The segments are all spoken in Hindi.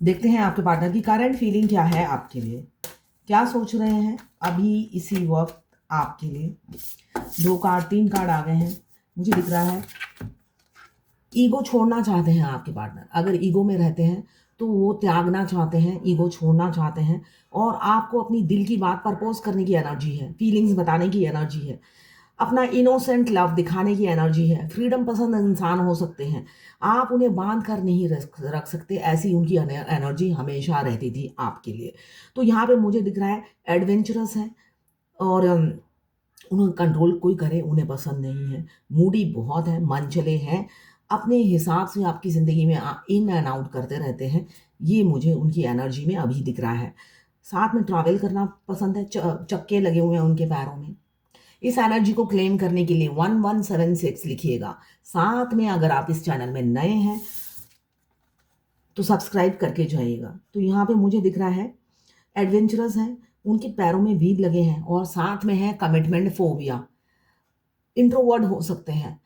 देखते हैं आपके पार्टनर की करंट फीलिंग क्या है आपके लिए, क्या सोच रहे हैं अभी इसी वक्त आपके लिए। 2 कार्ड 3 कार्ड आ गए हैं। मुझे दिख रहा है ईगो छोड़ना चाहते हैं आपके पार्टनर। अगर ईगो में रहते हैं तो वो त्यागना चाहते हैं, ईगो छोड़ना चाहते हैं और आपको अपनी दिल की बात प्रपोज करने की एनर्जी है, फीलिंग्स बताने की एनर्जी है, अपना इनोसेंट लव दिखाने की एनर्जी है। फ्रीडम पसंद इंसान हो सकते हैं, आप उन्हें बांध कर नहीं रख सकते, ऐसी उनकी एनर्जी हमेशा रहती थी आपके लिए। तो यहाँ पे मुझे दिख रहा है एडवेंचरस है और उन्हें कंट्रोल कोई करे उन्हें पसंद नहीं है। मूडी बहुत है, मन चले हैं, अपने हिसाब से आपकी ज़िंदगी में इन एंड आउट करते रहते हैं। ये मुझे उनकी एनर्जी में अभी दिख रहा है। साथ में ट्रैवल करना पसंद है, चक्के लगे हुए हैं उनके पैरों में। इस एनर्जी को क्लेम करने के लिए 1176 लिखिएगा। साथ में अगर आप इस चैनल में नए हैं तो सब्सक्राइब करके जाइएगा। तो यहाँ पे मुझे दिख रहा है एडवेंचरस हैं, उनके पैरों में व्हील लगे हैं और साथ में है कमिटमेंट फोबिया। इंट्रोवर्ट हो सकते हैं,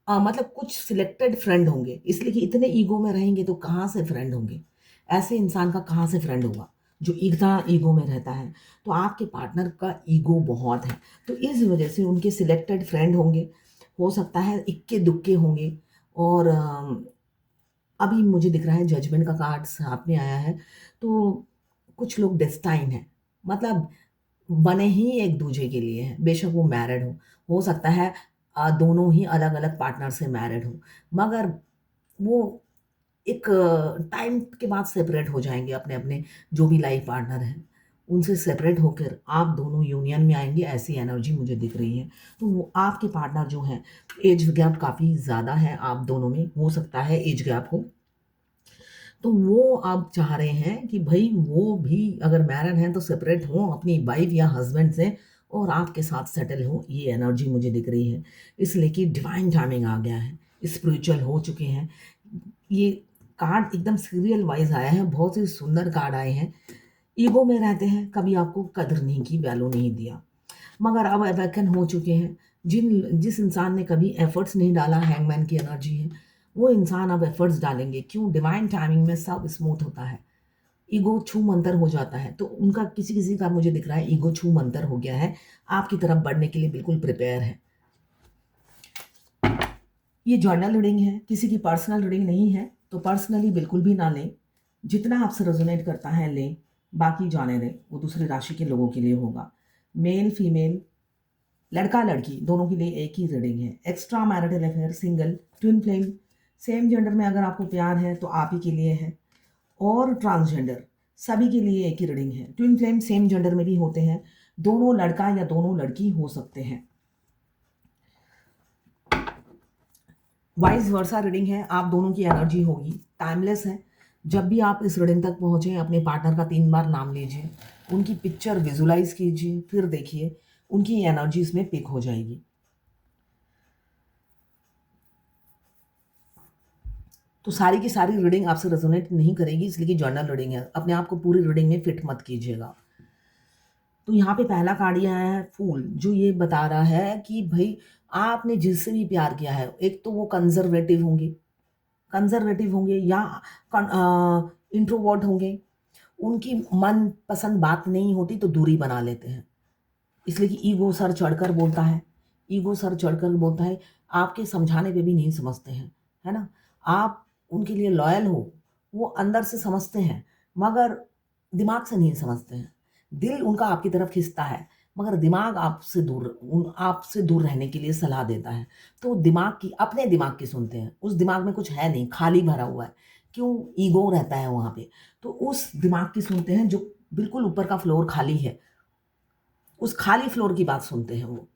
मतलब कुछ सिलेक्टेड फ्रेंड होंगे, इसलिए कि इतने ईगो में रहेंगे तो कहाँ से फ्रेंड होंगे। ऐसे इंसान का कहाँ से फ्रेंड होगा जो इतना ईगो में रहता है। तो आपके पार्टनर का ईगो बहुत है, तो इस वजह से उनके सिलेक्टेड फ्रेंड होंगे, हो सकता है इक्के दुक्के होंगे। और अभी मुझे दिख रहा है जजमेंट का कार्ड साथ में आया है। तो कुछ लोग डेस्टाइन है, मतलब बने ही एक दूसरे के लिए हैं, बेशक वो मैरिड हो सकता है दोनों ही अलग अलग पार्टनर से मैरिड हो, मगर वो एक टाइम के बाद सेपरेट हो जाएंगे। अपने अपने जो भी लाइफ पार्टनर हैं उनसे सेपरेट होकर आप दोनों यूनियन में आएंगे, ऐसी एनर्जी मुझे दिख रही है। तो वो आपके पार्टनर जो हैं, एज गैप काफ़ी ज़्यादा है आप दोनों में, हो सकता है एज गैप हो। तो वो आप चाह रहे हैं कि भाई वो भी अगर मैरिड हैं तो सेपरेट हों अपनी वाइफ या हस्बैंड से और आपके साथ सेटल हो, ये एनर्जी मुझे दिख रही है। इसलिए कि डिवाइन टाइमिंग आ गया है, स्पिरिचुअल हो चुके हैं। ये कार्ड एकदम सीरियल वाइज आया है, बहुत ही सुंदर कार्ड आए हैं। ईगो में रहते हैं, कभी आपको कदर नहीं की, वैल्यू नहीं दिया, मगर अब अवेकन हो चुके हैं। जिस इंसान ने कभी एफर्ट्स नहीं डाला, हैंगमैन की एनर्जी है, वो इंसान अब एफर्ट्स डालेंगे। क्यों? डिवाइन टाइमिंग में सब स्मूथ होता है, ईगो छू मंतर हो जाता है। तो उनका किसी किसी का मुझे दिख रहा है ईगो छू मंतर हो गया है, आपकी तरफ बढ़ने के लिए बिल्कुल प्रिपेयर है। ये जर्नल रीडिंग है, किसी की पर्सनल रीडिंग नहीं है, तो पर्सनली बिल्कुल भी ना लें। जितना आपसे रेजोनेट करता है लें, बाकी जाने दें, वो दूसरी राशि के लोगों के लिए होगा। मेल फीमेल, लड़का लड़की दोनों के लिए एक ही रीडिंग है। Extra marital affair, single, twin flame, same gender में अगर आपको प्यार है तो आप ही के लिए है, और ट्रांसजेंडर सभी के लिए एक ही रीडिंग है। ट्विन फ्लेम सेम जेंडर में भी होते हैं, दोनों लड़का या दोनों लड़की हो सकते हैं। वाइस वर्सा रीडिंग है, आप दोनों की एनर्जी होगी, टाइमलेस है। जब भी आप इस रीडिंग तक पहुँचे अपने पार्टनर का 3 बार नाम लीजिए, उनकी पिक्चर विजुलाइज कीजिए, फिर देखिए उनकी एनर्जी इसमें पिक हो जाएगी। तो सारी की सारी रीडिंग आपसे रेजोनेट नहीं करेगी, इसलिए कि जर्नल रीडिंग है, अपने आप को पूरी रीडिंग में फिट मत कीजिएगा। तो यहाँ पे पहला कार्ड ये आया है फूल, जो ये बता रहा है कि भाई आपने जिससे भी प्यार किया है, एक तो वो कंजर्वेटिव होंगे या इंट्रोवर्ट होंगे, उनकी मन पसंद बात नहीं होती तो दूरी बना लेते हैं, इसलिए कि ईगो सर चढ़कर बोलता है। ईगो सर चढ़कर बोलता है, आपके समझाने पे भी नहीं समझते हैं, है ना। आप उनके लिए लॉयल हो, वो अंदर से समझते हैं मगर दिमाग से नहीं समझते हैं। दिल उनका आपकी तरफ खिंचता है, मगर दिमाग आपसे दूर रहने के लिए सलाह देता है। तो दिमाग की, अपने दिमाग की सुनते हैं, उस दिमाग में कुछ है नहीं, खाली भरा हुआ है। क्यों? ईगो रहता है वहाँ पे। तो उस दिमाग की सुनते हैं जो बिल्कुल ऊपर का फ्लोर खाली है, उस खाली फ्लोर की बात सुनते हैं वो।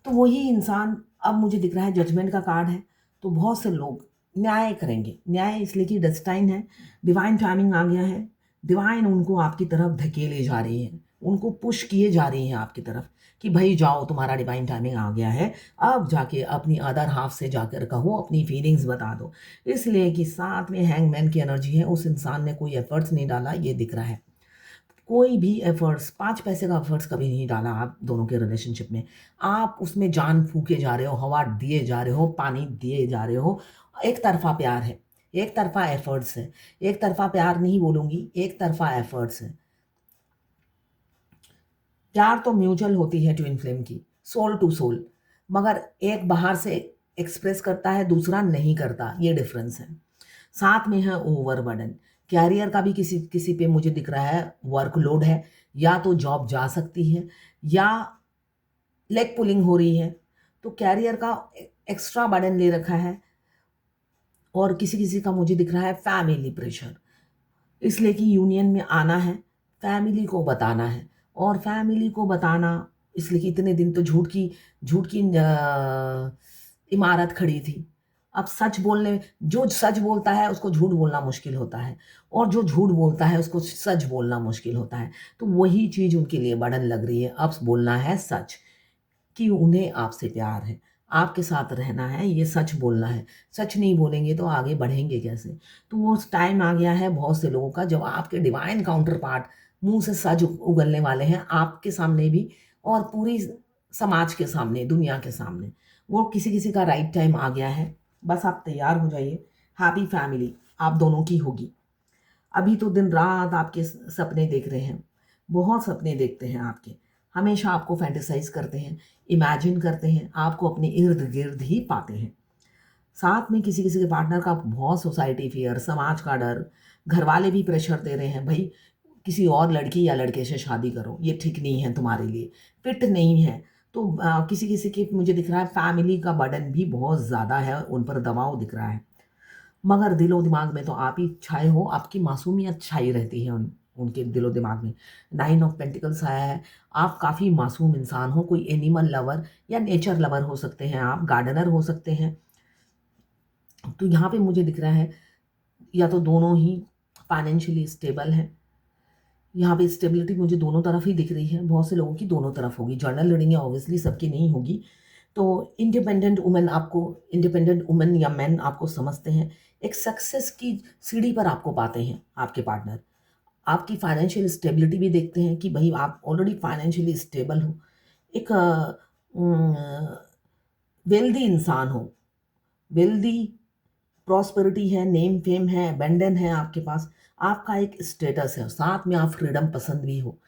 तो वही इंसान अब मुझे दिख रहा है जजमेंट का कार्ड है, तो बहुत से लोग न्याय करेंगे। न्याय इसलिए कि डेस्टाइन है, डिवाइन टाइमिंग आ गया है। डिवाइन उनको आपकी तरफ धकेले जा रही है, उनको पुश किए जा रही है आपकी तरफ कि भाई जाओ, तुम्हारा डिवाइन टाइमिंग आ गया है। अब जाके अपनी अदर हाफ से जाकर कहो, अपनी फीलिंग्स बता दो। इसलिए कि साथ में हैंगमैन की एनर्जी है, उस इंसान ने कोई एफर्ट्स नहीं डाला, ये दिख रहा है। कोई भी एफर्ट्स, 5 पैसे का एफर्ट्स कभी नहीं डाला आप दोनों के रिलेशनशिप में। आप उसमें जान फूके जा रहे हो, हवा दिए जा रहे हो, पानी दिए जा रहे हो। एक तरफ़ा प्यार है, एक तरफा एफर्ट्स है, एक तरफा प्यार नहीं बोलूँगी, एक तरफा एफर्ट्स है। प्यार तो म्यूचुअल होती है ट्विन फ्लेम की, सोल टू सोल, मगर एक बाहर से एक्सप्रेस करता है, दूसरा नहीं करता, ये डिफरेंस है। साथ में है ओवरबर्डन, कैरियर का भी किसी किसी पे मुझे दिख रहा है वर्कलोड है, या तो जॉब जा सकती है या लेग पुलिंग हो रही है, तो कैरियर का एक्स्ट्रा बर्डन ले रखा है। और किसी किसी का मुझे दिख रहा है फैमिली प्रेशर, इसलिए कि यूनियन में आना है, फैमिली को बताना है, और फैमिली को बताना इसलिए कि इतने दिन तो झूठ की इमारत खड़ी थी। अब सच बोलने, जो सच बोलता है उसको झूठ बोलना मुश्किल होता है, और जो झूठ बोलता है उसको सच बोलना मुश्किल होता है। तो वही चीज़ उनके लिए बर्डन लग रही है। अब बोलना है सच, कि उन्हें आपसे प्यार है, आपके साथ रहना है, ये सच बोलना है। सच नहीं बोलेंगे तो आगे बढ़ेंगे कैसे? तो वो टाइम आ गया है बहुत से लोगों का, जब आपके डिवाइन काउंटर पार्ट मुँह से सच उगलने वाले हैं, आपके सामने भी और पूरी समाज के सामने, दुनिया के सामने। वो किसी-किसी का राइट टाइम आ गया है, बस आप तैयार हो जाइए। हैप्पी फैमिली आप दोनों की होगी। अभी तो दिन-रात आपके सपने देख रहे हैं, बहुत सपने देखते हैं आपके। हमेशा आपको फैंटेसाइज़ करते हैं, इमेजिन करते हैं, आपको अपने इर्द-गिर्द ही पाते हैं। साथ में किसी-किसी के पार्टनर का बहुत सोसाइटी फ़ियर, समाज का डर, घरवाले भी प्रेशर दे रहे हैं, भई किसी और लड़की या लड़के से शादी करो, ये ठीक नहीं है तुम्हारे लिए, फिट नहीं है। तो किसी-किसी के मुझे दिख रहा है फैमिली का बर्डन भी बहुत ज़्यादा है, उन पर दबाव दिख रहा है। मगर दिलो-दिमाग में तो आप ही छाए हो, आपकी मासूमियत छाई रहती है उनके दिलो-दिमाग में। 9 ऑफ पेंटिकल्स आया है, आप काफ़ी मासूम इंसान हो, कोई एनिमल लवर या नेचर लवर हो सकते हैं आप, गार्डनर हो सकते हैं। तो यहाँ पे मुझे दिख रहा है या तो दोनों ही फाइनेंशियली स्टेबल हैं। यहाँ पे स्टेबिलिटी मुझे दोनों तरफ ही दिख रही है, बहुत से लोगों की दोनों तरफ होगी। जर्नल रीडिंग है ऑब्वियसली सबकी नहीं होगी। तो इंडिपेंडेंट वुमन या मेन आपको समझते हैं, एक सक्सेस की सीढ़ी पर आपको पाते हैं आपके पार्टनर। आपकी फाइनेंशियल स्टेबिलिटी भी देखते हैं कि भई आप ऑलरेडी फाइनेंशियली स्टेबल हो। एक वेल्दी इंसान हो, वेल्दी प्रॉस्पेरिटी है, नेम फेम है, अबंडन है आपके पास, आपका एक स्टेटस है, साथ में आप फ्रीडम पसंद भी हो।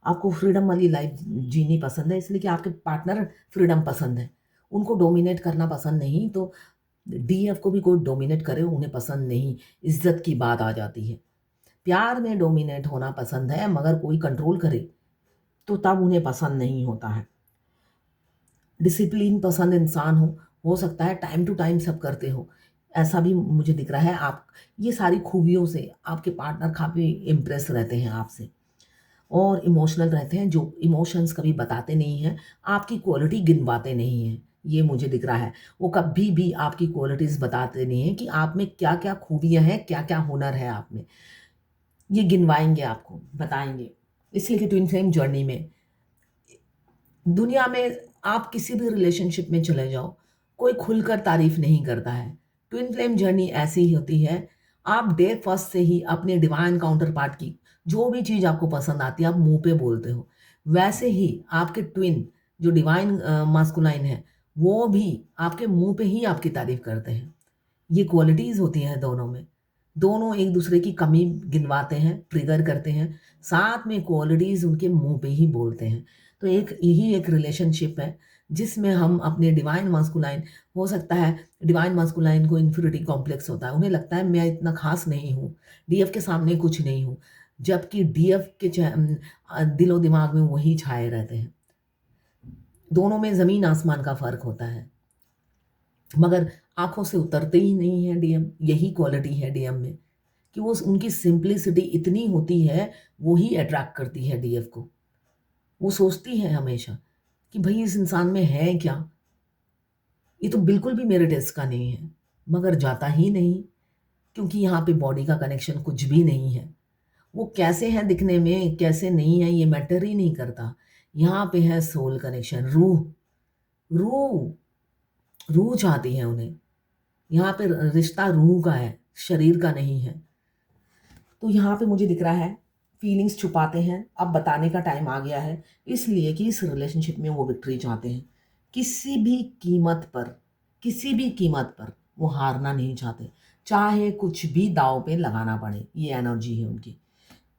आपको फ्रीडम वाली लाइफ जीनी पसंद है, इसलिए कि आपके पार्टनर फ्रीडम पसंद है। उनको डोमिनेट करना पसंद नहीं, तो डीएफ को भी कोई डोमिनेट करे उन्हें पसंद नहीं, इज़्ज़त की बात आ जाती है। प्यार में डोमिनेट होना पसंद है, मगर कोई कंट्रोल करे, तो तब उन्हें पसंद नहीं होता है। डिसिप्लिन पसंद इंसान हो सकता है टाइम टू टाइम सब करते हो, ऐसा भी मुझे दिख रहा है। आप ये सारी खूबियों से आपके पार्टनर काफ़ी इम्प्रेस रहते हैं आपसे, और इमोशनल रहते हैं, जो इमोशंस कभी बताते नहीं हैं, आपकी क्वालिटी गिनवाते नहीं हैं, ये मुझे दिख रहा है। वो कभी भी आपकी क्वालिटीज़ बताते नहीं हैं कि आप में क्या-क्या खूबियाँ हैं, क्या-क्या हुनर है आप में। ये गिनवाएँगे आपको, बताएँगे। इसलिए कि ट्विन फ्लेम जर्नी में दुनिया में आप किसी भी रिलेशनशिप में चले जाओ, कोई खुलकर तारीफ़ नहीं करता है। ट्विन फ्लेम जर्नी ऐसी ही होती है, आप डे फर्स्ट से ही अपने डिवाइन काउंटर पार्ट की जो भी चीज़ आपको पसंद आती है, आप मुँह पे बोलते हो। वैसे ही आपके ट्विन जो डिवाइन मास्कुलाइन है, वो भी आपके मुँह पे ही आपकी तारीफ़ करते हैं। ये क्वालिटीज़ होती हैं दोनों में। दोनों एक-दूसरे की कमी गिनवाते हैं, ट्रिगर करते हैं, साथ में क्वालिटीज़ उनके मुँह पे ही बोलते हैं। तो एक यही एक रिलेशनशिप है, जिसमें हम अपने डिवाइन मास्कुलाइन, हो सकता है डिवाइन मास्कुलाइन को इन्फीरियरिटी कॉम्प्लेक्स होता है। उन्हें लगता है मैं इतना ख़ास नहीं हूँ, डीएफ के सामने कुछ नहीं हूँ, जबकि डीएफ के दिलो-दिमाग में वही छाए रहते हैं। दोनों में ज़मीन-आसमान का फ़र्क होता है। मगर आँखों से उतरते ही नहीं है डीएम, यही क्वालिटी है डीएम में, कि वो उनकी सिंप्लिसिटी इतनी होती है, वो ही अट्रैक्ट करती है डीएफ को। वो सोचती है हमेशा कि भई इस इंसान में है क्या? ये तो बिल्कुल भी मेरे टेस्ट का नहीं है, मगर जाता ही नहीं, क्योंकि यहाँ पे बॉडी का कनेक्शन कुछ भी नहीं है। वो कैसे हैं दिखने में, कैसे नहीं है, ये मैटर ही नहीं करता। यहाँ पे है सोल कनेक्शन, रूह, रूह, रूह चाहती है उन्हें। यहाँ पे रिश्ता रूह का है, शरीर का नहीं है। तो यहाँ पे मुझे दिख रहा है फीलिंग्स छुपाते हैं, अब बताने का टाइम आ गया है, इसलिए कि इस रिलेशनशिप में वो विक्ट्री चाहते हैं। किसी भी कीमत पर, किसी भी कीमत पर वो हारना नहीं चाहते। चाहे कुछ भी दाव पे लगाना पड़े, ये एनर्जी है उनकी।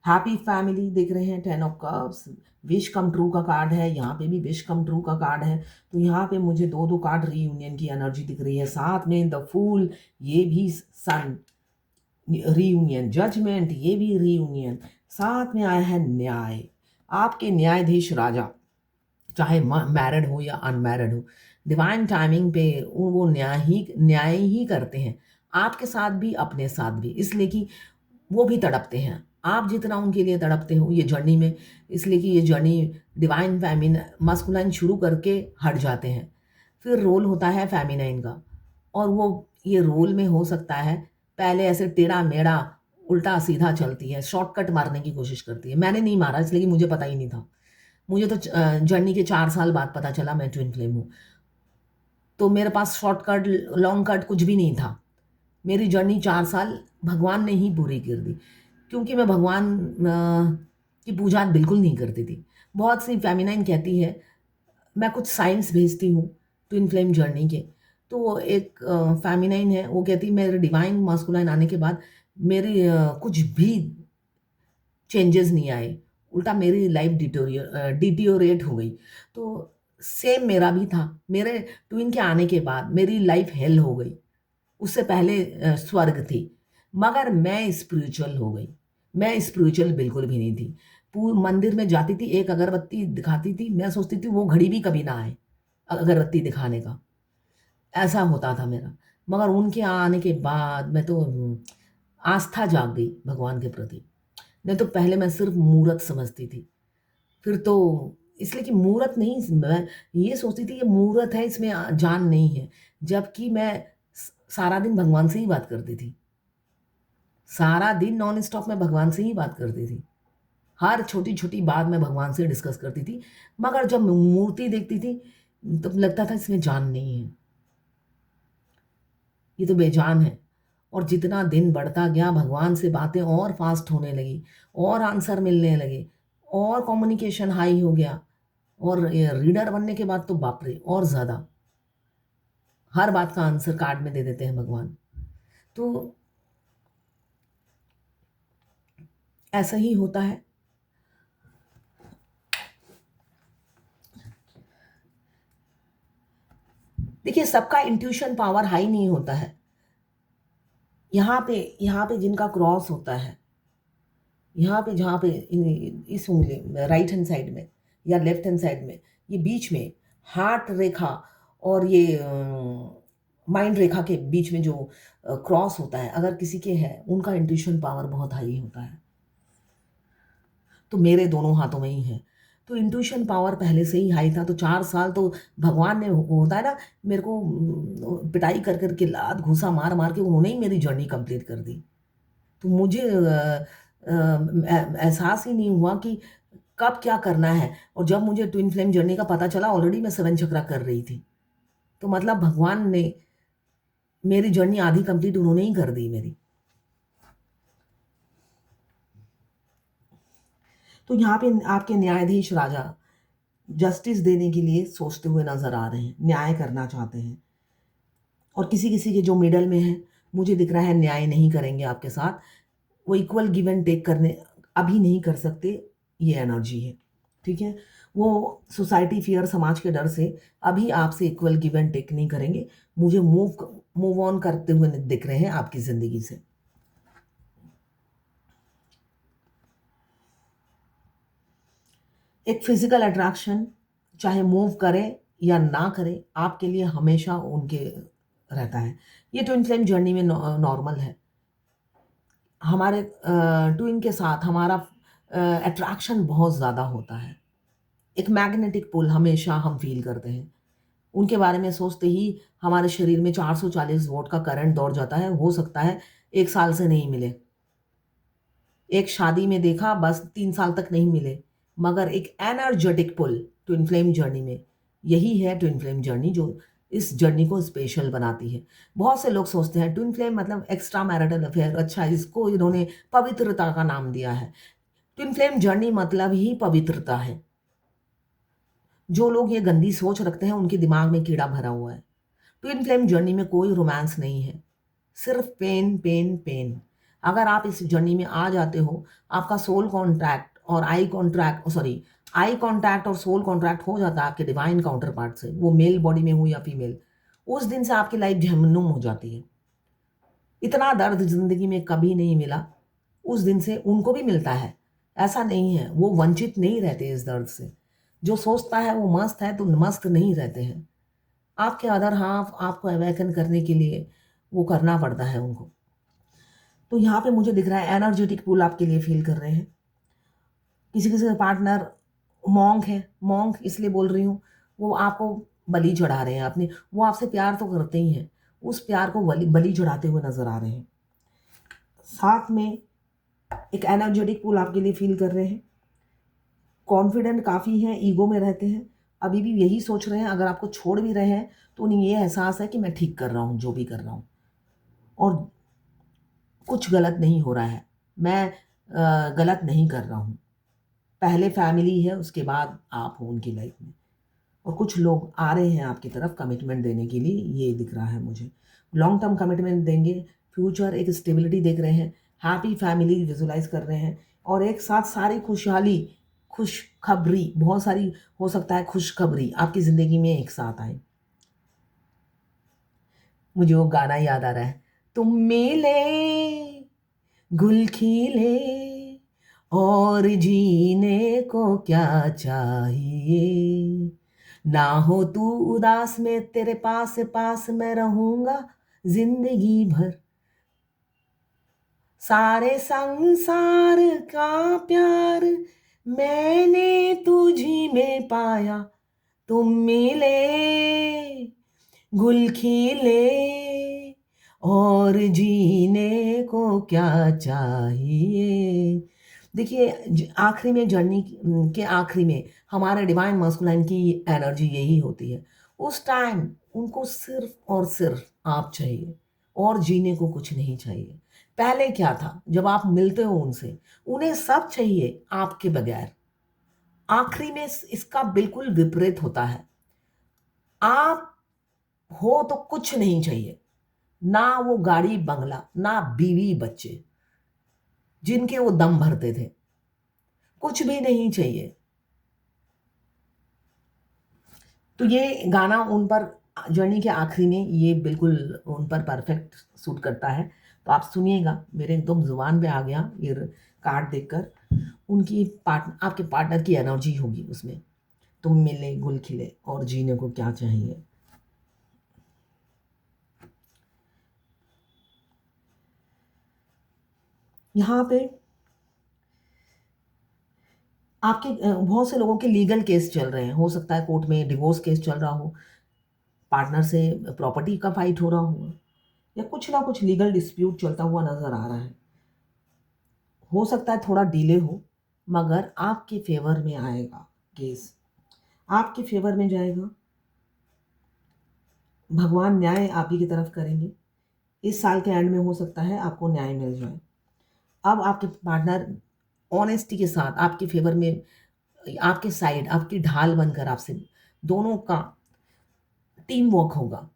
हैप्पी फैमिली दिख रहे हैं, 10 of cups, wish come true का कार्ड है, यहाँ पे भी विश कम ट्रू का कार्ड है। तो यहाँ पे मुझे दो दो कार्ड रीयूनियन की एनर्जी दिख रही है, साथ में द फूल, ये भी सन रीयूनियन, जजमेंट, ये भी रीयूनियन, साथ में आया है न्याय, आपके न्यायाधीश राजा, चाहे मैरिड हो या अनमैरिड हो, डिवाइन टाइमिंग पे वो न्याय ही करते हैं, आपके साथ भी अपने साथ भी, इसलिए कि वो भी तड़पते हैं आप जितना उनके लिए तड़पते हो ये जर्नी में, इसलिए कि ये जर्नी डिवाइन फेमिन मस्कुलाइन शुरू करके हट जाते हैं, फिर रोल होता है फेमिनाइन का, और वो ये रोल में हो सकता है पहले ऐसे टेढ़ा मेढ़ा उल्टा सीधा चलती है, शॉर्टकट मारने की कोशिश करती है। मैंने नहीं मारा इसलिए कि मुझे पता ही नहीं था, मुझे तो जर्नी के 4 साल बाद पता चला मैं ट्विन फ्लेम हूँ, तो मेरे पास शॉर्टकट लॉन्ग कट कुछ भी नहीं था। मेरी जर्नी 4 साल भगवान ने ही पूरी कर दी, क्योंकि मैं भगवान की पूजा बिल्कुल नहीं करती थी। बहुत सी फेमिनाइन कहती है, मैं कुछ साइंस भेजती हूँ ट्विन फ्लेम जर्नी के, तो वो एक फेमिनाइन है, वो कहती है मेरे डिवाइन मास्कुलाइन आने के बाद मेरी कुछ भी चेंजेस नहीं आए, उल्टा मेरी लाइफ डिटोरिएट हो गई। तो सेम मेरा भी था, मेरे ट्विन के आने के बाद मेरी लाइफ हेल हो गई, उससे पहले स्वर्ग थी, मगर मैं स्पिरिचुअल हो गई। मैं स्पिरिचुअल बिल्कुल भी नहीं थी, पूरे मंदिर में जाती थी, एक अगरबत्ती दिखाती थी, मैं सोचती थी वो घड़ी भी कभी ना आए अगरबत्ती दिखाने का, ऐसा होता था मेरा। मगर उनके आने के बाद मैं तो आस्था जाग गई भगवान के प्रति। नहीं तो पहले मैं सिर्फ मूरत समझती थी, फिर तो इसलिए कि मूरत नहीं, मैं ये सोचती थी ये मूरत है, इसमें जान नहीं है, जबकि मैं सारा दिन भगवान से ही बात करती थी, सारा दिन नॉन स्टॉप में भगवान से ही बात करती थी, हर छोटी छोटी बात मैं भगवान से डिस्कस करती थी, मगर जब मूर्ति देखती थी तो लगता था इसमें जान नहीं है, ये तो बेजान है। और जितना दिन बढ़ता गया भगवान से बातें और फास्ट होने लगी, और आंसर मिलने लगे, और कम्युनिकेशन हाई हो गया, और रीडर बनने के बाद तो बाप रे और ज़्यादा, हर बात का आंसर कार्ड में दे देते हैं भगवान। तो ऐसा ही होता है। देखिए सबका इंट्यूशन पावर हाई नहीं होता है, यहाँ पे जिनका क्रॉस होता है, यहाँ पे जहाँ पे इस उंगली राइट हैंड साइड में या लेफ्ट हैंड साइड में, ये बीच में हार्ट रेखा और ये माइंड रेखा के बीच में जो क्रॉस होता है, अगर किसी के है उनका इंट्यूशन पावर बहुत हाई होता है। तो मेरे दोनों हाथों में ही है, तो इंट्यूशन पावर पहले से ही हाई था। तो 4 साल तो भगवान ने, होता है ना, मेरे को पिटाई कर करके लात घूसा मार मार के उन्होंने ही मेरी जर्नी कंप्लीट कर दी। तो मुझे एहसास ही नहीं हुआ कि कब क्या करना है, और जब मुझे ट्विन फ्लेम जर्नी का पता चला ऑलरेडी मैं 7 चक्रा कर रही थी। तो मतलब भगवान ने मेरी जर्नी आधी कंप्लीट उन्होंने ही कर दी मेरी। तो यहाँ पे आपके न्यायाधीश राजा जस्टिस देने के लिए सोचते हुए नजर आ रहे हैं, न्याय करना चाहते हैं, और किसी किसी के जो मिडल में है मुझे दिख रहा है न्याय नहीं करेंगे आपके साथ, वो इक्वल गिव एंड टेक करने अभी नहीं कर सकते, ये एनर्जी है, ठीक है। वो सोसाइटी फियर, समाज के डर से अभी आपसे इक्वल गिव एंड टेक नहीं करेंगे, मुझे मूव ऑन करते हुए दिख रहे हैं आपकी ज़िंदगी से। एक फिजिकल अट्रैक्शन चाहे मूव करें या ना करें आपके लिए हमेशा उनके रहता है। ये ट्विन फ्लेम जर्नी में नॉर्मल है, हमारे ट्विन के साथ हमारा अट्रैक्शन बहुत ज़्यादा होता है, एक मैग्नेटिक पुल हमेशा हम फील करते हैं। उनके बारे में सोचते ही हमारे शरीर में 440 वोल्ट का करंट दौड़ जाता है, हो सकता है 1 साल से नहीं मिले, एक शादी में देखा बस 3 साल तक नहीं मिले, मगर एक एनर्जेटिक पुल ट्विन फ्लेम जर्नी में, यही है ट्विन फ्लेम जर्नी जो इस जर्नी को स्पेशल बनाती है। बहुत से लोग सोचते हैं ट्विन फ्लेम मतलब एक्स्ट्रा मैरिटल अफेयर, अच्छा इसको इन्होंने पवित्रता का नाम दिया है। ट्विन फ्लेम जर्नी मतलब ही पवित्रता है। जो लोग ये गंदी सोच रखते हैं उनके दिमाग में कीड़ा भरा हुआ है। ट्विन फ्लेम जर्नी में कोई रोमांस नहीं है, सिर्फ पेन पेन पेन। अगर आप इस जर्नी में आ जाते हो, आपका सोल कॉन्ट्रैक्ट और आई कॉन्टैक्ट और सोल कॉन्ट्रैक्ट हो जाता है आपके डिवाइन काउंटर पार्ट से, वो मेल बॉडी में हो या फीमेल, उस दिन से आपकी लाइफ जहन्नुम हो जाती है। इतना दर्द जिंदगी में कभी नहीं मिला, उस दिन से उनको भी मिलता है। ऐसा नहीं है, वो वंचित नहीं रहते इस दर्द से। जो सोचता है वो मस्त है, तो मस्त नहीं रहते हैं। आपके अदर हाफ आपको अवेकन करने के लिए वो करना पड़ता है उनको। तो यहाँ पे मुझे दिख रहा है एनर्जेटिक पुल आपके लिए फील कर रहे हैं। किसी किसी का पार्टनर मॉन्क है, मॉन्क इसलिए बोल रही हूँ, वो आपको बलि चढ़ा रहे हैं अपने, वो आपसे प्यार तो करते ही हैं, उस प्यार को बलि चढ़ाते हुए नजर आ रहे हैं। साथ में एक एनर्जेटिक पुल आपके लिए फील कर रहे हैं। कॉन्फिडेंट काफ़ी हैं, ईगो में रहते हैं, अभी भी यही सोच रहे हैं। अगर आपको छोड़ भी रहे हैं तो उन्हें ये एहसास है कि मैं ठीक कर रहा हूँ जो भी कर रहा हूँ, और कुछ गलत नहीं हो रहा है, मैं गलत नहीं कर रहा हूँ। पहले फैमिली है, उसके बाद आप हो उनकी लाइफ में, और कुछ लोग आ रहे हैं आपकी तरफ कमिटमेंट देने के लिए, ये दिख रहा है मुझे। लॉन्ग टर्म कमिटमेंट देंगे, फ्यूचर एक स्टेबिलिटी देख रहे हैं, हैप्पी फैमिली विजुलाइज कर रहे हैं, और एक साथ सारी खुशहाली, खुशखबरी, बहुत सारी हो सकता है खुशखबरी आपकी ज़िंदगी में एक साथ आए। मुझे वो गाना याद आ रहा है, तुम मिले गुल खिले और जीने को क्या चाहिए, ना हो तू उदास में तेरे पास पास मैं रहूंगा जिंदगी भर, सारे संसार का प्यार मैंने तुझी में पाया, तुम मिले गुल खिले और जीने को क्या चाहिए। देखिए आखिरी में जर्नी के आखिरी में हमारे डिवाइन मस्कुलाइन की एनर्जी यही होती है। उस टाइम उनको सिर्फ और सिर्फ आप चाहिए, और जीने को कुछ नहीं चाहिए। पहले क्या था, जब आप मिलते हो उनसे, उन्हें सब चाहिए आपके बगैर। आखिरी में इसका बिल्कुल विपरीत होता है। आप हो तो कुछ नहीं चाहिए, ना वो गाड़ी बंगला, ना बीवी बच्चे जिनके वो दम भरते थे, कुछ भी नहीं चाहिए। तो ये गाना उन पर जर्नी के आखिरी में ये बिल्कुल उन पर परफेक्ट सूट करता है। तो आप सुनिएगा, मेरे एकदम जुबान पे आ गया ये कार्ड देखकर। उनकी आपके पार्टनर की एनर्जी होगी उसमें, तुम मिले गुल खिले और जीने को क्या चाहिए। यहाँ पे आपके बहुत से लोगों के लीगल केस चल रहे हैं, हो सकता है कोर्ट में डिवोर्स केस चल रहा हो, पार्टनर से प्रॉपर्टी का फाइट हो रहा हो, या कुछ ना कुछ लीगल डिस्प्यूट चलता हुआ नजर आ रहा है। हो सकता है थोड़ा डिले हो, मगर आपके फेवर में आएगा केस, आपके फेवर में जाएगा। भगवान न्याय आप ही की तरफ करेंगे। इस साल के एंड में हो सकता है आपको न्याय मिल जाए। अब आपके पार्टनर ऑनेस्टी के साथ आपके फेवर में, आपके साइड, आपकी ढाल बनकर आपसे दोनों का टीम वर्क होगा,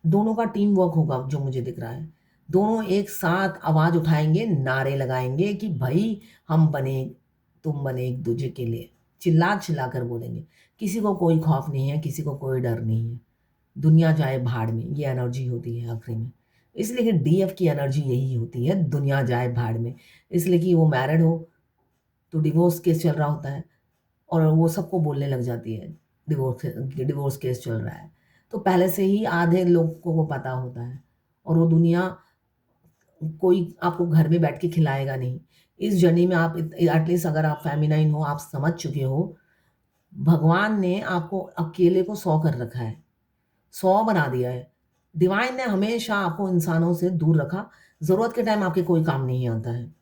दोनों का टीम वर्क होगा जो मुझे दिख रहा है। दोनों एक साथ आवाज उठाएंगे, नारे लगाएंगे कि भाई हम बने, तुम बने एक दूसरे के लिए, चिल्ला चिल्ला कर बोलेंगे। किसी को कोई खौफ नहीं है, किसी को कोई डर नहीं है, दुनिया जाए भाड़ में, ये एनर्जी होती है आखिरी में। इसलिए कि डीएफ की एनर्जी यही होती है, दुनिया जाए भाड़ में। इसलिए कि वो मैरिड हो तो डिवोर्स केस चल रहा होता है, और वो सबको बोलने लग जाती है डिवोर्स केस चल रहा है, तो पहले से ही आधे लोगों को पता होता है, और वो दुनिया कोई आपको घर में बैठ के खिलाएगा नहीं। इस जर्नी में आप एटलीस्ट अगर आप फेमिनाइन हो, आप समझ चुके हो, भगवान ने आपको अकेले को 100 कर रखा है, 100 बना दिया है। डिवाइन ने हमेशा आपको इंसानों से दूर रखा, ज़रूरत के टाइम आपके कोई काम नहीं आता है।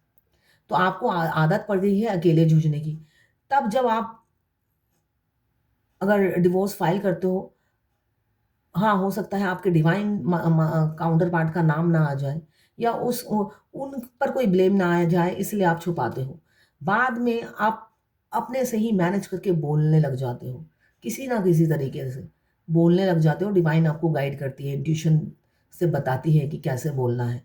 तो आपको आदत पड़ गई है अकेले जूझने की। तब जब आप अगर डिवोर्स फाइल करते हो, हाँ, हो सकता है आपके डिवाइन काउंटर पार्ट का नाम ना आ जाए, या उन पर कोई ब्लेम ना आ जाए, इसलिए आप छुपाते हो। बाद में आप अपने से ही मैनेज करके बोलने लग जाते हो, किसी ना किसी तरीके से बोलने लग जाते हो। डिवाइन आपको गाइड करती है, इंट्यूशन से बताती है कि कैसे बोलना है,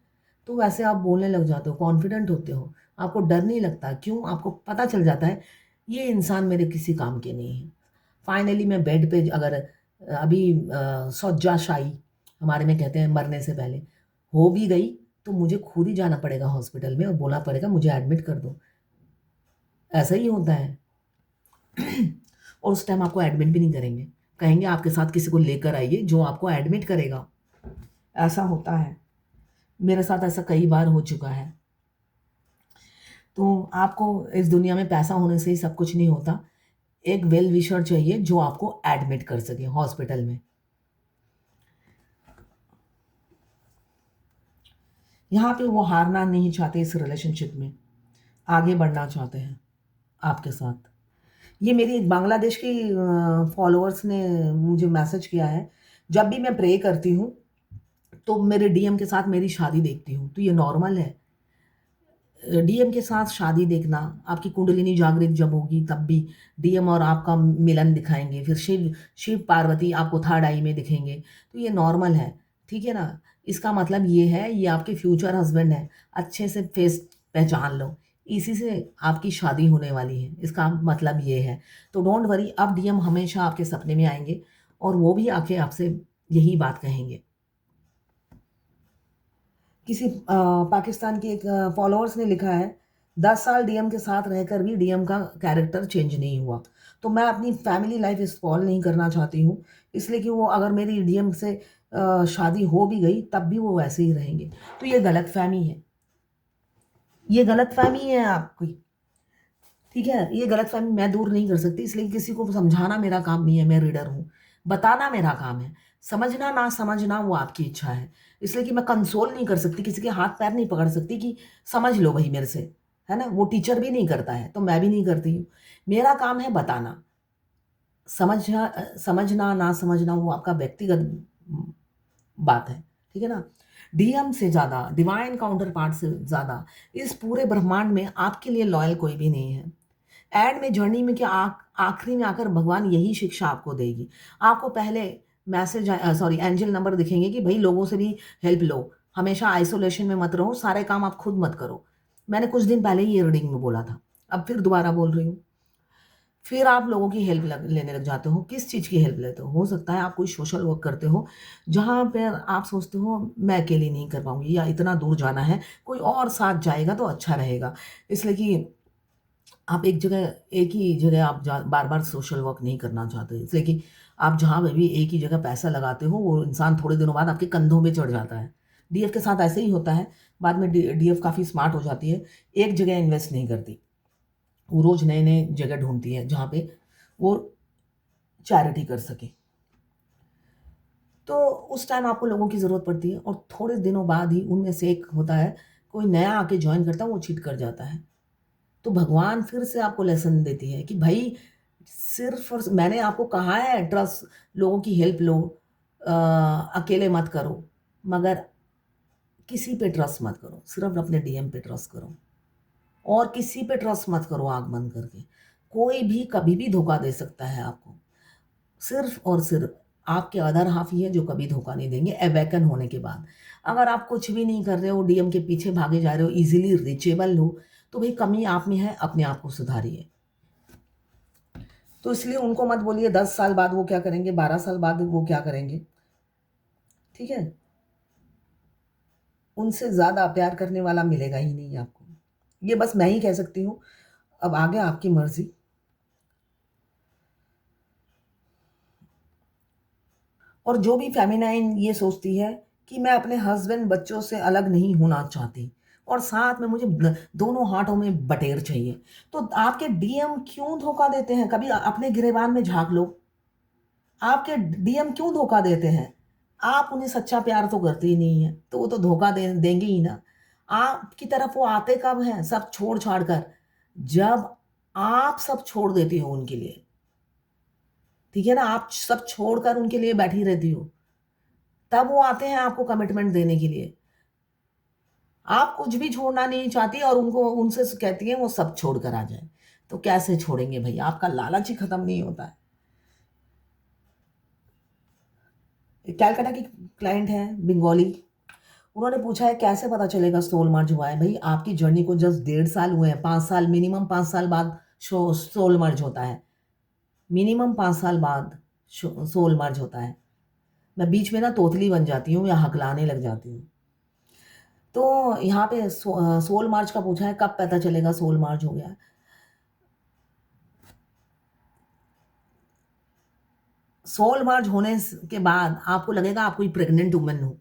तो वैसे आप बोलने लग जाते हो, कॉन्फिडेंट होते हो, आपको डर नहीं लगता। क्यों? आपको पता चल जाता है ये इंसान मेरे किसी काम के नहीं है। फाइनली मैं बेड पे अगर अभी शौचाशायी हमारे में कहते हैं मरने से पहले हो भी गई, तो मुझे खुद ही जाना पड़ेगा हॉस्पिटल में और बोलना पड़ेगा मुझे एडमिट कर दो। ऐसा ही होता है। और उस टाइम आपको एडमिट भी नहीं करेंगे, कहेंगे आपके साथ किसी को लेकर आइए जो आपको एडमिट करेगा। ऐसा होता है, मेरे साथ ऐसा कई बार हो चुका है। तो आपको इस दुनिया में पैसा होने से ही सब कुछ नहीं होता। एक वेल विशर चाहिए जो आपको एडमिट कर सके हॉस्पिटल में। यहाँ पे वो हारना नहीं चाहते, इस रिलेशनशिप में आगे बढ़ना चाहते हैं आपके साथ। ये मेरी एक बांग्लादेश की फॉलोअर्स ने मुझे मैसेज किया है, जब भी मैं प्रे करती हूँ तो मेरे डीएम के साथ मेरी शादी देखती हूँ। तो ये नॉर्मल है, डीएम के साथ शादी देखना। आपकी कुंडलिनी जागृत जब होगी तब भी डीएम और आपका मिलन दिखाएंगे। फिर शिव शिव पार्वती आपको थर्ड आई में दिखेंगे, तो ये नॉर्मल है, ठीक है ना। इसका मतलब ये है ये आपके फ्यूचर हस्बैंड है, अच्छे से फेस पहचान लो, इसी से आपकी शादी होने वाली है, इसका मतलब ये है। तो डोंट वरी, अब डीएम हमेशा आपके सपने में आएंगे और वो भी आके आपसे यही बात कहेंगे। किसी पाकिस्तान के एक फॉलोअर्स ने लिखा है, 10 साल डीएम के साथ रहकर भी डीएम का कैरेक्टर चेंज नहीं हुआ। तो मैं अपनी फैमिली लाइफ स्पॉइल नहीं करना चाहती हूँ, इसलिए कि वो अगर मेरी डीएम से शादी हो भी गई तब भी वो वैसे ही रहेंगे। तो ये गलतफहमी है, ये गलतफहमी है आपकी, ठीक है। ये गलतफहमी मैं दूर नहीं कर सकती, इसलिए किसी को समझाना मेरा काम नहीं है, मैं रीडर हूँ, बताना मेरा काम है। समझना ना समझना वो आपकी इच्छा है, इसलिए कि मैं कंसोल नहीं कर सकती, किसी के हाथ पैर नहीं पकड़ सकती कि समझ लो भाई मेरे से, है ना। वो टीचर भी नहीं करता है तो मैं भी नहीं करती हूँ। मेरा काम है बताना। समझना ना समझना वो आपका व्यक्तिगत बात है, ठीक है ना। डीएम से ज़्यादा, डिवाइन काउंटर पार्ट से ज़्यादा इस पूरे ब्रह्मांड में आपके लिए लॉयल कोई भी नहीं है। एंड में जर्नी में क्या आखिरी में आकर भगवान यही शिक्षा आपको देगी। आपको पहले मैसेज सॉरी एंजल नंबर दिखेंगे कि भाई लोगों से भी हेल्प लो, हमेशा आइसोलेशन में मत रहो, सारे काम आप खुद मत करो। मैंने कुछ दिन पहले ही ये रीडिंग में बोला था, अब फिर दोबारा बोल रही हूँ। फिर आप लोगों की हेल्प लेने लग जाते हो। किस चीज़ की हेल्प लेते हो सकता है आप कोई सोशल वर्क करते हो जहाँ पर आप सोचते हो मैं अकेली नहीं कर पाऊंगी या इतना दूर जाना है, कोई और साथ जाएगा तो अच्छा रहेगा। इसलिए कि आप एक ही जगह आप बार बार सोशल वर्क नहीं करना चाहते, इसलिए कि आप जहाँ पे भी एक ही जगह पैसा लगाते हो वो इंसान थोड़े दिनों बाद आपके कंधों पे चढ़ जाता है। डीएफ के साथ ऐसे ही होता है, बाद में डीएफ काफ़ी स्मार्ट हो जाती है, एक जगह इन्वेस्ट नहीं करती, वो रोज़ नए नए जगह ढूंढती है जहाँ पे वो चैरिटी कर सके। तो उस टाइम आपको लोगों की ज़रूरत पड़ती है और थोड़े दिनों बाद ही उनमें से एक होता है, कोई नया आके ज्वाइन करता है, वो चीट कर जाता है। तो भगवान फिर से आपको लेसन देती है कि भाई सिर्फ और मैंने आपको कहा है ट्रस्ट, लोगों की हेल्प लो, अकेले मत करो, मगर किसी पे ट्रस्ट मत करो, सिर्फ अपने डीएम पे ट्रस्ट करो और किसी पे ट्रस्ट मत करो आँख बंद करके। कोई भी कभी भी धोखा दे सकता है आपको, सिर्फ और सिर्फ आपके अदर हाफ ही है जो कभी धोखा नहीं देंगे अवेकन होने के बाद। अगर आप कुछ भी नहीं कर रहे हो, डीएम के पीछे भागे जा रहे हो, इजीली रीचेबल हो, तो भाई कमी आप में है, अपने आप को सुधारिए। तो इसलिए उनको मत बोलिए 10 साल बाद वो क्या करेंगे, 12 साल बाद वो क्या करेंगे, ठीक है। उनसे ज़्यादा प्यार करने वाला मिलेगा ही नहीं आपको, ये बस मैं ही कह सकती हूँ। अब आगे आपकी मर्जी। और जो भी फेमिनाइन ये सोचती है कि मैं अपने हस्बैंड बच्चों से अलग नहीं होना चाहती और साथ में मुझे दोनों हाथों में बटेर चाहिए, तो आपके डीएम क्यों धोखा देते हैं? कभी अपने गिरेबान में झांक लो, आपके डीएम क्यों धोखा देते हैं? आप उन्हें सच्चा प्यार तो करते ही नहीं है, तो वो तो धोखा देंगे ही ना। आपकी तरफ वो आते कब हैं, सब छोड़ छाड़ कर, जब आप सब छोड़ देती हो उनके लिए, ठीक है ना। आप सब छोड़कर उनके लिए बैठी रहती हो, तब वो आते हैं आपको कमिटमेंट देने के लिए। आप कुछ भी छोड़ना नहीं चाहती और उनको उनसे कहती हैं वो सब छोड़ कर आ जाए, तो कैसे छोड़ेंगे भाई? आपका लालच ही खत्म नहीं होता है। कैलकाटा की क्लाइंट है, बंगाली। उन्होंने पूछा है कैसे पता चलेगा सोल मर्ज हुआ है। भाई आपकी जर्नी को जस्ट 1.5 साल हुए हैं, 5 साल, मिनिमम 5 साल बाद सोल मर्ज होता है, मिनिमम 5 साल बाद सोल मर्ज होता है। मैं बीच में ना तोतली बन जाती हूँ या हकलाने लग जाती हूँ। तो यहाँ पे सोल मार्च का पूछा है कब पता चलेगा सोल मार्च हो गया है। सोल मार्च होने के बाद आपको लगेगा आप कोई प्रेग्नेंट वुमन हो,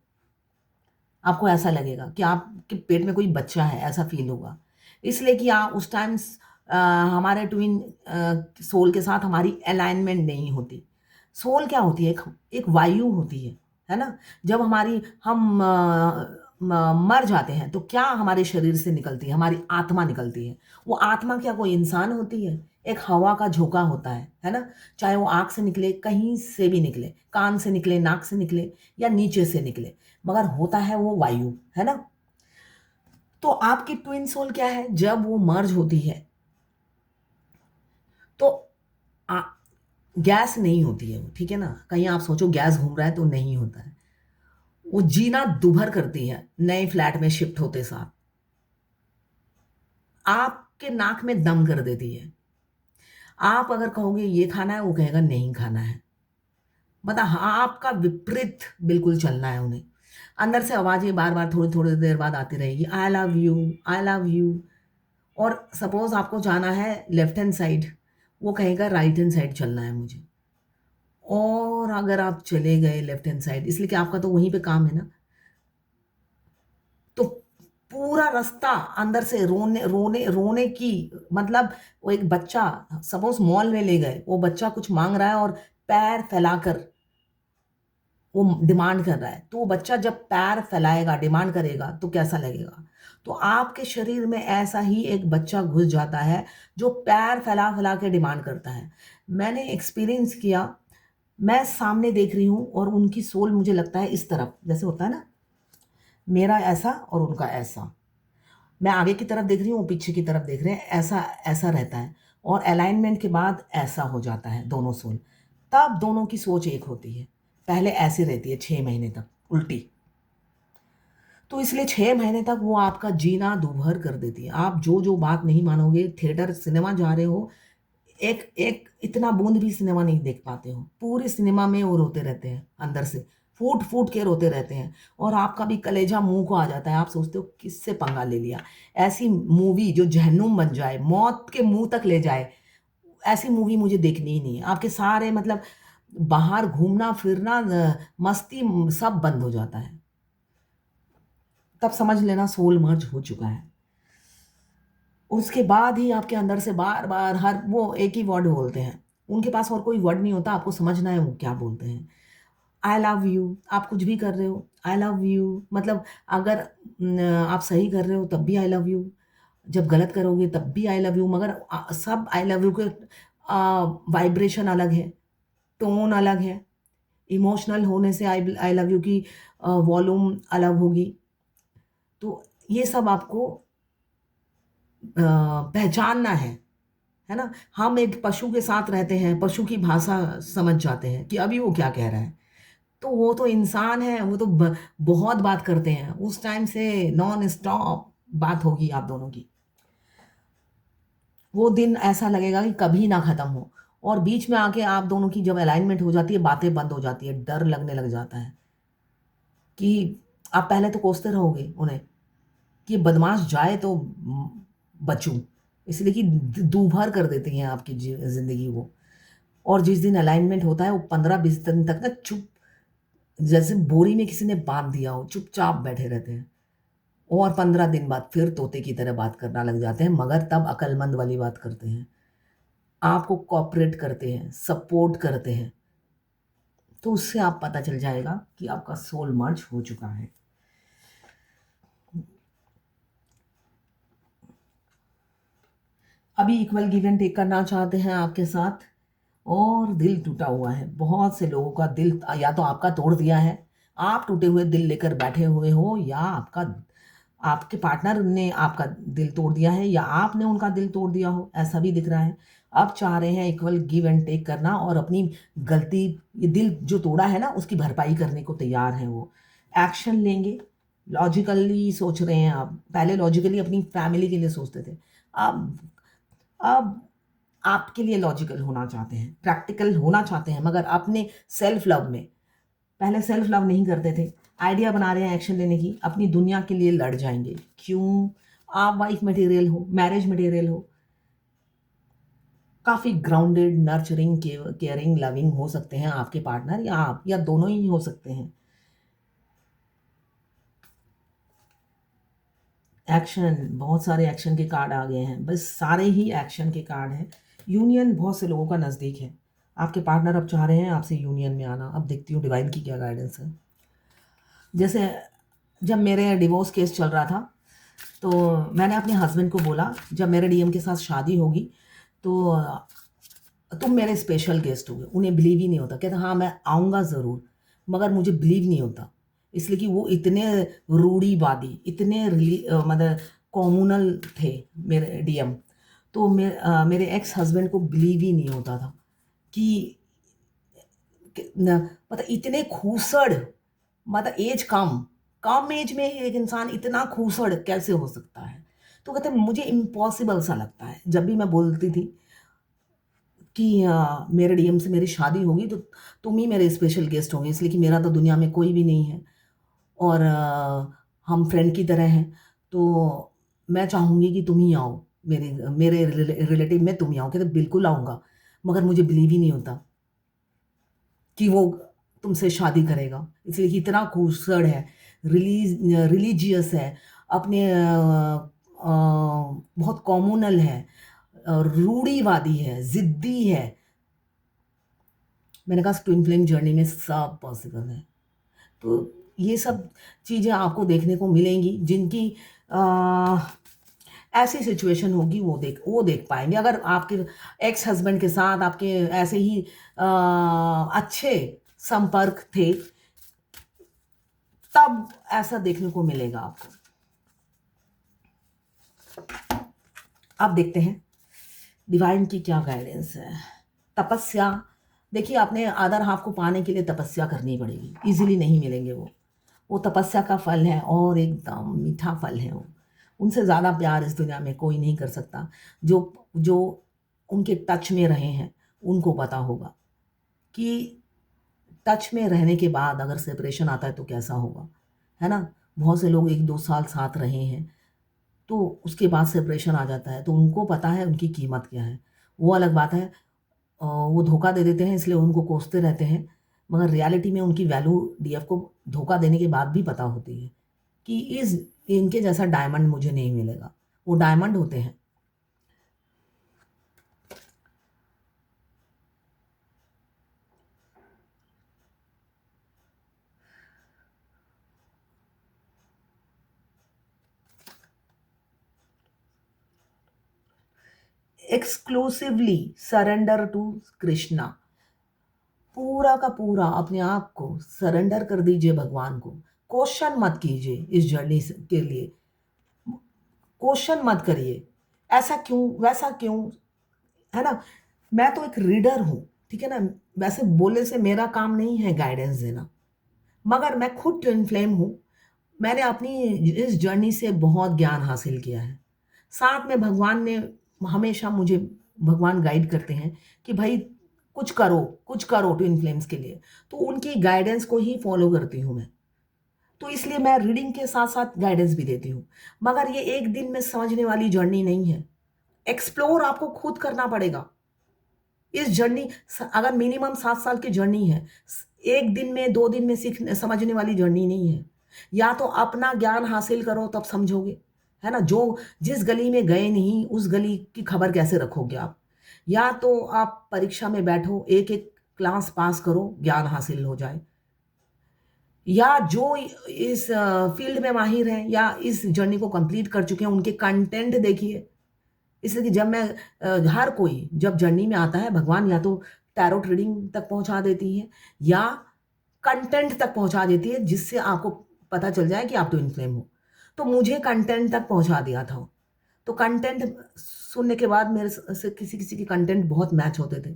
आपको ऐसा लगेगा कि आपके पेट में कोई बच्चा है, ऐसा फील होगा। इसलिए कि आप उस टाइम हमारे ट्विन सोल के साथ हमारी अलाइनमेंट नहीं होती। सोल क्या होती है? एक वायु होती है ना? जब हम मर जाते हैं तो क्या हमारे शरीर से निकलती है? हमारी आत्मा निकलती है। वो आत्मा क्या कोई इंसान होती है? एक हवा का झोंका होता है ना? चाहे वो आँख से निकले, कहीं से भी निकले, कान से निकले, नाक से निकले या नीचे से निकले, मगर होता है वो वायु, है ना? तो आपकी ट्विन सोल क्या है? जब वो मर्ज होती है तो आ, गैस नहीं होती है वो, ठीक है ना? कहीं आप सोचो गैस घूम रहा है तो नहीं होता है। वो जीना दुभर करती है नए फ्लैट में शिफ्ट होते साथ, आपके नाक में दम कर देती है। आप अगर कहोगे ये खाना है, वो कहेगा नहीं खाना है। मतलब हाँ, आपका विपरीत बिल्कुल चलना है उन्हें। अंदर से आवाजें बार बार थोड़ी थोड़ी देर बाद आती रहेगी, I love you, I love you. और सपोज आपको जाना है लेफ्ट हैंड साइड, वो कहेगा राइट हैंड साइड चलना है मुझे। और अगर आप चले गए लेफ्ट हैंड साइड, इसलिए कि आपका तो वहीं पे काम है ना, तो पूरा रास्ता अंदर से रोने रोने रोने की, मतलब वो एक बच्चा सपोज मॉल में ले गए, वो बच्चा कुछ मांग रहा है और पैर फैलाकर वो डिमांड कर रहा है, तो वो बच्चा जब पैर फैलाएगा, डिमांड करेगा, तो कैसा लगेगा? तो आपके शरीर में ऐसा ही एक बच्चा घुस जाता है जो पैर फैला फैला के डिमांड करता है। मैंने एक्सपीरियंस किया, मैं सामने देख रही हूँ और उनकी सोल मुझे लगता है इस तरफ, जैसे होता है ना, मेरा ऐसा और उनका ऐसा। मैं आगे की तरफ देख रही हूँ, वो पीछे की तरफ देख रहे हैं, ऐसा ऐसा रहता है। और अलाइनमेंट के बाद ऐसा हो जाता है दोनों सोल, तब दोनों की सोच एक होती है। पहले ऐसे रहती है 6 महीने तक उल्टी। तो इसलिए 6 महीने तक वो आपका जीना दूभर कर देती है। आप जो जो बात नहीं मानोगे, थिएटर सिनेमा जा रहे हो, एक एक इतना बूंद भी सिनेमा नहीं देख पाते हो। पूरे सिनेमा में वो रोते रहते हैं, अंदर से फूट फूट के रोते रहते हैं। और आपका भी कलेजा मुंह को आ जाता है, आप सोचते हो किससे पंगा ले लिया। ऐसी मूवी जो जहन्नुम बन जाए, मौत के मुंह तक ले जाए, ऐसी मूवी मुझे देखनी ही नहीं है। आपके सारे मतलब बाहर घूमना फिरना, मस्ती, सब बंद हो जाता है। तब समझ लेना सोल मर्ज हो चुका है। उसके बाद ही आपके अंदर से बार बार हर वो एक ही वर्ड बोलते हैं, उनके पास और कोई वर्ड नहीं होता, आपको समझना है वो क्या बोलते हैं। आई लव यू, आप कुछ भी कर रहे हो, आई लव यू, मतलब अगर आप सही कर रहे हो तब भी आई लव यू, जब गलत करोगे तब भी आई लव यू, मगर सब आई लव यू के वाइब्रेशन अलग है, टोन अलग है। इमोशनल होने से आई आई लव यू की वॉल्यूम अलग होगी। तो ये सब आपको पहचानना है ना? हम एक पशु के साथ रहते हैं, पशु की भाषा समझ जाते हैं कि अभी वो क्या कह रहा है। तो वो तो इंसान है, वो तो बहुत बात करते हैं, उस टाइम से नॉन स्टॉप बात होगी आप दोनों की। वो दिन ऐसा लगेगा कि कभी ना खत्म हो। और बीच में आके आप दोनों की जब अलाइनमेंट हो जाती है, बातें बंद हो जाती है, डर लगने लग जाता है कि आप पहले तो कोसते रहोगे उन्हें कि बदमाश जाए तो बचूं, इसलिए कि दूभर कर देती हैं आपकी जिंदगी वो। और जिस दिन अलाइनमेंट होता है, वो 15-20 दिन तक ना चुप, जैसे बोरी में किसी ने बांध दिया हो, चुपचाप बैठे रहते हैं। और 15 दिन बाद फिर तोते की तरह बात करना लग जाते हैं, मगर तब अक्लमंद वाली बात करते हैं, आपको कॉपरेट करते हैं, सपोर्ट करते हैं। तो उससे आप पता चल जाएगा कि आपका सोल मर्ज हो चुका है। अभी इक्वल गिव एंड टेक करना चाहते हैं आपके साथ, और दिल टूटा हुआ है। बहुत से लोगों का दिल या तो आपका तोड़ दिया है, आप टूटे हुए दिल लेकर बैठे हुए हो, या आपके पार्टनर ने आपका दिल तोड़ दिया है या आपने उनका दिल तोड़ दिया हो, ऐसा भी दिख रहा है। अब चाह रहे हैं इक्वल गिव एंड टेक करना और अपनी गलती, ये दिल जो तोड़ा है ना उसकी भरपाई करने को तैयार हैं वो। एक्शन लेंगे, लॉजिकली सोच रहे हैं आप। पहले लॉजिकली अपनी फैमिली के लिए सोचते थे, अब आपके लिए लॉजिकल होना चाहते हैं, प्रैक्टिकल होना चाहते हैं, मगर अपने सेल्फ लव में। पहले सेल्फ लव नहीं करते थे, आइडिया बना रहे हैं एक्शन लेने की, अपनी दुनिया के लिए लड़ जाएंगे। क्यों? आप वाइफ मटेरियल हो, मैरिज मटेरियल हो, काफ़ी ग्राउंडेड, नर्चरिंग, केयरिंग, लविंग हो सकते हैं आपके पार्टनर या आप, या दोनों ही हो सकते हैं। एक्शन, बहुत सारे एक्शन के कार्ड आ गए हैं, बस सारे ही एक्शन के कार्ड हैं। यूनियन बहुत से लोगों का नज़दीक है, आपके पार्टनर अब चाह रहे हैं आपसे यूनियन में आना। अब देखती हूँ डिवाइन की क्या गाइडेंस है। जैसे जब मेरे डिवोर्स केस चल रहा था तो मैंने अपने हस्बैंड को बोला, जब मेरे डीएम के साथ शादी होगी तो तुम मेरे स्पेशल गेस्ट होगे। उन्हें बिलीव ही नहीं होता, कहते हाँ मैं आऊँगा ज़रूर, मगर मुझे बिलीव नहीं होता, इसलिए कि वो इतने रूढ़िवादी, इतने मतलब कॉम्युनल थे मेरे डीएम। तो मेरे एक्स हस्बैंड को बिलीव ही नहीं होता था कि मतलब इतने खूसड़, मतलब एज कम कम एज में एक इंसान इतना खूसड़ कैसे हो सकता है। तो कहते मुझे इम्पॉसिबल सा लगता है। जब भी मैं बोलती थी कि मेरे डीएम से मेरी शादी होगी तो तुम ही मेरे स्पेशल गेस्ट होंगे, इसलिए कि मेरा तो दुनिया में कोई भी नहीं है और हम फ्रेंड की तरह हैं, तो मैं चाहूँगी कि तुम ही आओ, मेरे मेरे रिलेटिव में तुम ही आओ। कहते बिल्कुल आऊँगा, मगर मुझे बिलीव ही नहीं होता कि वो तुमसे शादी करेगा, इसलिए कि इतना खूबसूरत है, रिलीजियस है, अपने बहुत कॉम्युनल है, रूढ़िवादी है, ज़िद्दी है। मैंने कहा ट्विन फ्लेम जर्नी में सब पॉसिबल है। तो ये सब चीज़ें आपको देखने को मिलेंगी, जिनकी ऐसी सिचुएशन होगी वो देख पाएंगे। अगर आपके एक्स हस्बैंड के साथ आपके ऐसे ही अच्छे संपर्क थे, तब ऐसा देखने को मिलेगा आपको। अब देखते हैं डिवाइन की क्या गाइडेंस है। तपस्या, देखिए आपने अदर हाफ को पाने के लिए तपस्या करनी पड़ेगी, इजीली नहीं मिलेंगे वो तपस्या का फल है और एकदम मीठा फल है वो। उनसे ज़्यादा प्यार इस दुनिया में कोई नहीं कर सकता। जो जो उनके टच में रहे हैं उनको पता होगा कि टच में रहने के बाद अगर सेपरेशन आता है तो कैसा होगा, है ना। बहुत से लोग 1-2 साल साथ रहे हैं तो उसके बाद सेपरेशन आ जाता है, तो उनको पता है उनकी कीमत क्या है। वो अलग बात है, वो धोखा दे देते हैं इसलिए उनको कोसते रहते हैं, मगर रियलिटी में उनकी वैल्यू डीएफ को धोखा देने के बाद भी पता होती है कि इनके जैसा डायमंड मुझे नहीं मिलेगा। वो डायमंड होते हैं। एक्सक्लूसिवली सरेंडर टू कृष्णा, पूरा का पूरा अपने आप को सरेंडर कर दीजिए भगवान को। क्वेश्चन मत कीजिए इस जर्नी के लिए, क्वेश्चन मत करिए ऐसा क्यों वैसा क्यों, है ना। मैं तो एक रीडर हूँ, ठीक है ना। वैसे बोलने से मेरा काम नहीं है गाइडेंस देना, मगर मैं खुद ट्विन फ्लेम हूँ। मैंने अपनी इस जर्नी से बहुत ज्ञान हासिल किया है। साथ में भगवान ने हमेशा मुझे, भगवान गाइड करते हैं कि भाई कुछ करो ट्विन फ्लेम्स के लिए, तो उनकी गाइडेंस को ही फॉलो करती हूँ मैं। तो इसलिए मैं रीडिंग के साथ साथ गाइडेंस भी देती हूँ, मगर ये एक दिन में समझने वाली जर्नी नहीं है। एक्सप्लोर आपको खुद करना पड़ेगा। इस जर्नी, अगर मिनिमम 7 साल की जर्नी है, एक दिन में 2 दिन में समझने वाली जर्नी नहीं है। या तो अपना ज्ञान हासिल करो तब समझोगे, है ना। जो जिस गली में गए नहीं उस गली की खबर कैसे रखोगे आप। या तो आप परीक्षा में बैठो, एक एक क्लास पास करो, ज्ञान हासिल हो जाए। या जो इस फील्ड में माहिर हैं या इस जर्नी को कंप्लीट कर चुके हैं उनके कंटेंट देखिए। इसलिए कि जब मैं हर कोई जब जर्नी में आता है, भगवान या तो टैरोट रीडिंग तक पहुंचा देती है या कंटेंट तक पहुंचा देती है, जिससे आपको पता चल जाए कि आप ट्विन फ्लेम हो। तो मुझे कंटेंट तक पहुंचा दिया था। तो कंटेंट सुनने के बाद मेरे से किसी किसी के कंटेंट बहुत मैच होते थे,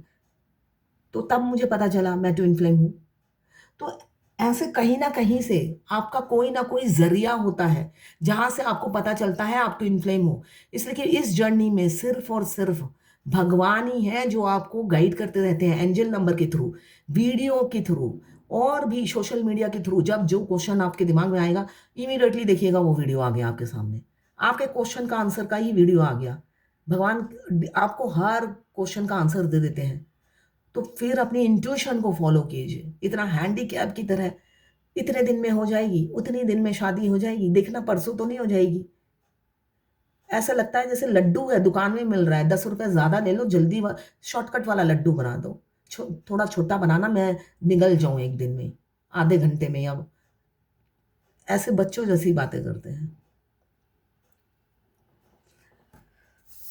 तो तब मुझे पता चला मैं ट्विन फ्लेम हूँ। तो ऐसे कहीं ना कहीं से आपका कोई ना कोई जरिया होता है जहां से आपको पता चलता है आप ट्विन फ्लेम हो। इसलिए कि इस जर्नी में सिर्फ और सिर्फ भगवान ही है जो आपको गाइड करते रहते हैं, एंजल नंबर के थ्रू, वीडियो के थ्रू, और भी सोशल मीडिया के थ्रू। जब जो क्वेश्चन आपके दिमाग में आएगा, इमीडिएटली देखिएगा वो वीडियो आ गया आपके सामने, आपके क्वेश्चन का आंसर का ही वीडियो आ गया। भगवान आपको हर क्वेश्चन का आंसर दे देते हैं। तो फिर अपनी इंट्यूशन को फॉलो कीजिए। इतना हैंडीकैप की तरह इतने दिन में हो जाएगी, उतने दिन में शादी हो जाएगी, देखना परसों तो नहीं हो जाएगी। ऐसा लगता है जैसे लड्डू है, दुकान में मिल रहा है, 10 रुपए ज़्यादा ले लो, जल्दी शॉर्टकट वाला लड्डू बना दो। थोड़ा छोटा बनाना, मैं निगल जाऊँ एक दिन में, आधे घंटे में। अब ऐसे बच्चों जैसी बातें करते हैं।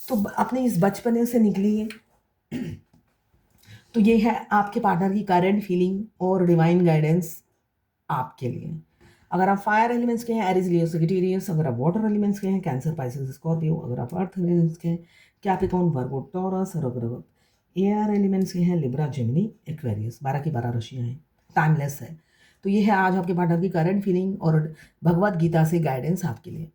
तो अपने इस बचपने से निकलिए। तो ये है आपके पार्टनर की करंट फीलिंग और डिवाइन गाइडेंस आपके लिए। अगर आप फायर एलिमेंट्स के हैं, एरीज, लियो, सजिटेरियस। अगर आप वाटर एलिमेंट्स के हैं, कैंसर, पाइसेस, स्कॉर्पियो। अगर आप अर्थ एलिमेंट्स के हैं, कैप्रिकॉर्न, वर्गो, टॉरस। और अगर आप एयर एलिमेंट्स के हैं, लिब्रा, जेमिनी, एक्वेरियस। 12 की 12 राशियाँ हैं, टाइमलेस है। तो ये है आज आपके पार्टनर की करंट फीलिंग और भगवत गीता से गाइडेंस आपके लिए।